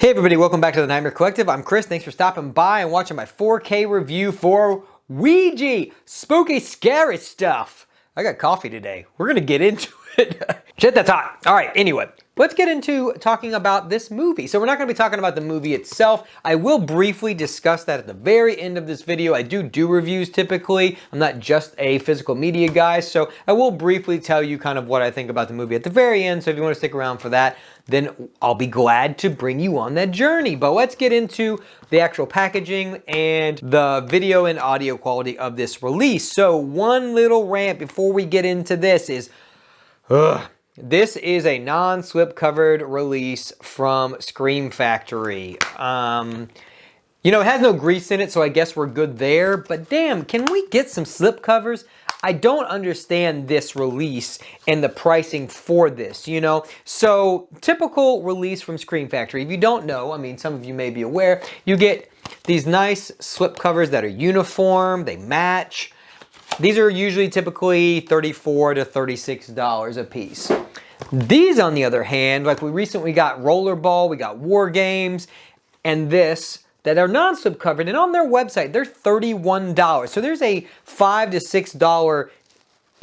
Hey everybody, welcome back to the Nightmare Collective. I'm Chris. Thanks for stopping by and watching my 4K review for Ouija. Spooky, scary stuff. I got coffee today. We're gonna get into it. Shit, that's hot. All right, anyway, let's get into talking about this movie. So we're not gonna be talking about the movie itself. I will briefly discuss that at the very end of this video. I do reviews typically. I'm not just a physical media guy, so I will briefly tell you kind of what I think about the movie at the very end. So if you want to stick around for that, then I'll be glad to bring you on that journey. But let's get into the actual packaging and the video and audio quality of this release. So one little rant before we get into this is, this is a non-slip covered release from Scream Factory. You know, it has no grease in it, so I guess we're good there. But damn, can we get some slip covers? I don't understand this release and the pricing for this, you know? So, typical release from Scream Factory. If you don't know, I mean, some of you may be aware, you get these nice slip covers that are uniform, they match. These are usually typically $34 to $36 a piece. These, on the other hand, like we recently got Rollerball, we got War Games, and this, that are non-slip covered, and on their website, they're $31. So there's a $5 to $6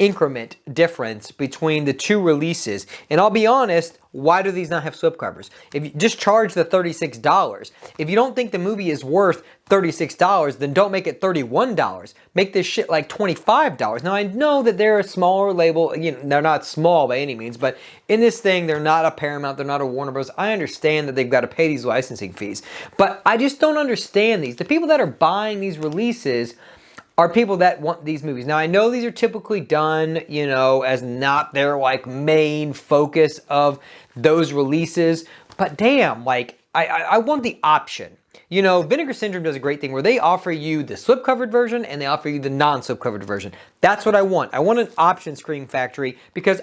increment difference between the two releases. And I'll be honest, why do these not have slip covers? If you just charge the $36. If you don't think the movie is worth $36, then don't make it $31. Make this shit like $25. Now I know that they're a smaller label, you know, they're not small by any means, but in this thing, they're not a Paramount, they're not a Warner Bros. I understand that they've got to pay these licensing fees, but I just don't understand these. The people that are buying these releases are people that want these movies. Now, I know these are typically done, you know, as not their, like, main focus of those releases, but damn, like, I want the option. You know, Vinegar Syndrome does a great thing where they offer you the slip-covered version and they offer you the non-slip-covered version. That's what I want. I want an option, Scream Factory, because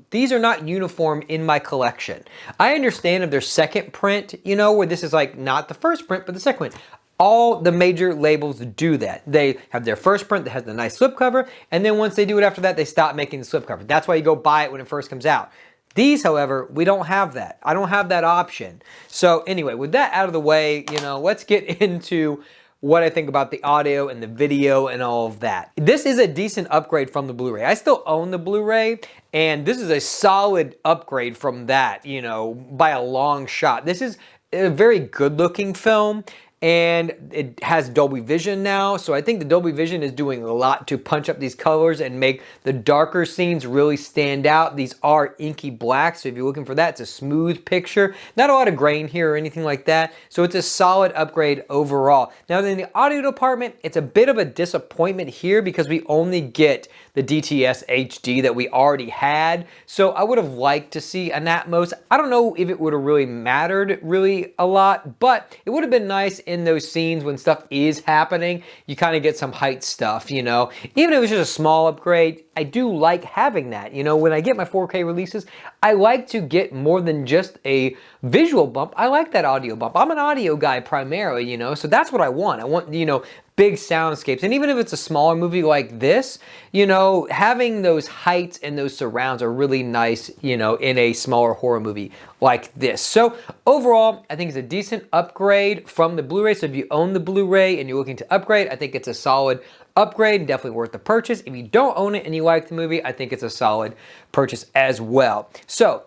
these are not uniform in my collection. I understand if their second print, you know, where this is like not the first print, but the second one. All the major labels do that. They have their first print that has the nice slipcover, and then once they do it after that, they stop making the slipcover. That's why you go buy it when it first comes out. These, however, we don't have that. I don't have that option. So anyway, with that out of the way, you know, let's get into what I think about the audio and the video and all of that. This is a decent upgrade from the Blu-ray. I still own the Blu-ray, and this is a solid upgrade from that, you know, by a long shot. This is a very good-looking film, and it has Dolby Vision now, so I think the Dolby Vision is doing a lot to punch up these colors and make the darker scenes really stand out. These are inky black, so if you're looking for that, it's a smooth picture. Not a lot of grain here or anything like that, so it's a solid upgrade overall. Now in the audio department, it's a bit of a disappointment here because we only get the DTS HD that we already had, so I would have liked to see an Atmos. I don't know if it would have really mattered really a lot, but it would have been nice in those scenes when stuff is happening, you kind of get some height stuff, you know. Even if it was just a small upgrade, I do like having that. You know, when I get my 4K releases, I like to get more than just a visual bump. I like that audio bump. I'm an audio guy primarily, you know, so that's what I want. I want, you know, big soundscapes. And even if it's a smaller movie like this, you know, having those heights and those surrounds are really nice, you know, in a smaller horror movie like this. So overall, I think it's a decent upgrade from the Blu-ray. So if you own the Blu-ray and you're looking to upgrade, I think it's a solid upgrade, definitely worth the purchase. If you don't own it and you like the movie, I think it's a solid purchase as well. So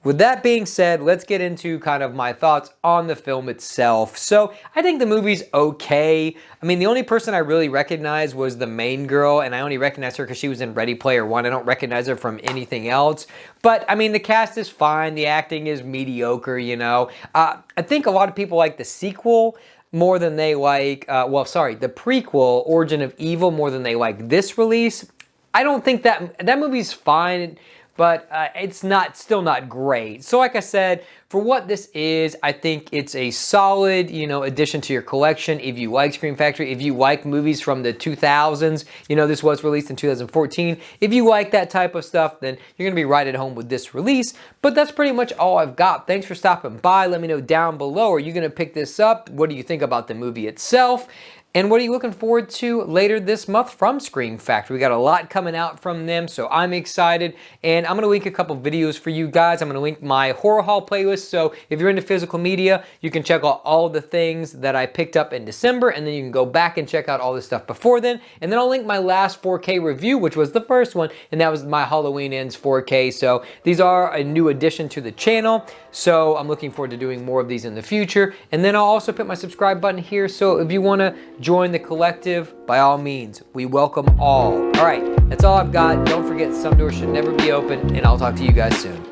with that being said, let's get into kind of my thoughts on the film itself. So I think the movie's okay. I mean, the only person I really recognized was the main girl, and I only recognize her because she was in Ready Player One. I don't recognize her from anything else. But I mean, the cast is fine. The acting is mediocre, you know. I think a lot of people like the sequel more than they like, the prequel, Origin of Evil, more than they like this release. I don't think that movie's fine, but it's still not great. So like I said, for what this is, I think it's a solid, you know, addition to your collection. If you like Scream Factory, if you like movies from the 2000s, you know, this was released in 2014. If you like that type of stuff, then you're gonna be right at home with this release. But that's pretty much all I've got. Thanks for stopping by. Let me know down below, are you gonna pick this up? What do you think about the movie itself? And what are you looking forward to later this month from Scream Factory? We got a lot coming out from them, so I'm excited. And I'm gonna link a couple videos for you guys. I'm gonna link my Horror Haul playlist, so if you're into physical media, you can check out all the things that I picked up in December, and then you can go back and check out all the stuff before then. And then I'll link my last 4K review, which was the first one, and that was my Halloween Ends 4K. So these are a new addition to the channel, so I'm looking forward to doing more of these in the future. And then I'll also put my subscribe button here, so if you wanna join the collective, by all means, we welcome all. All right, that's all I've got. Don't forget, some doors should never be open, and I'll talk to you guys soon.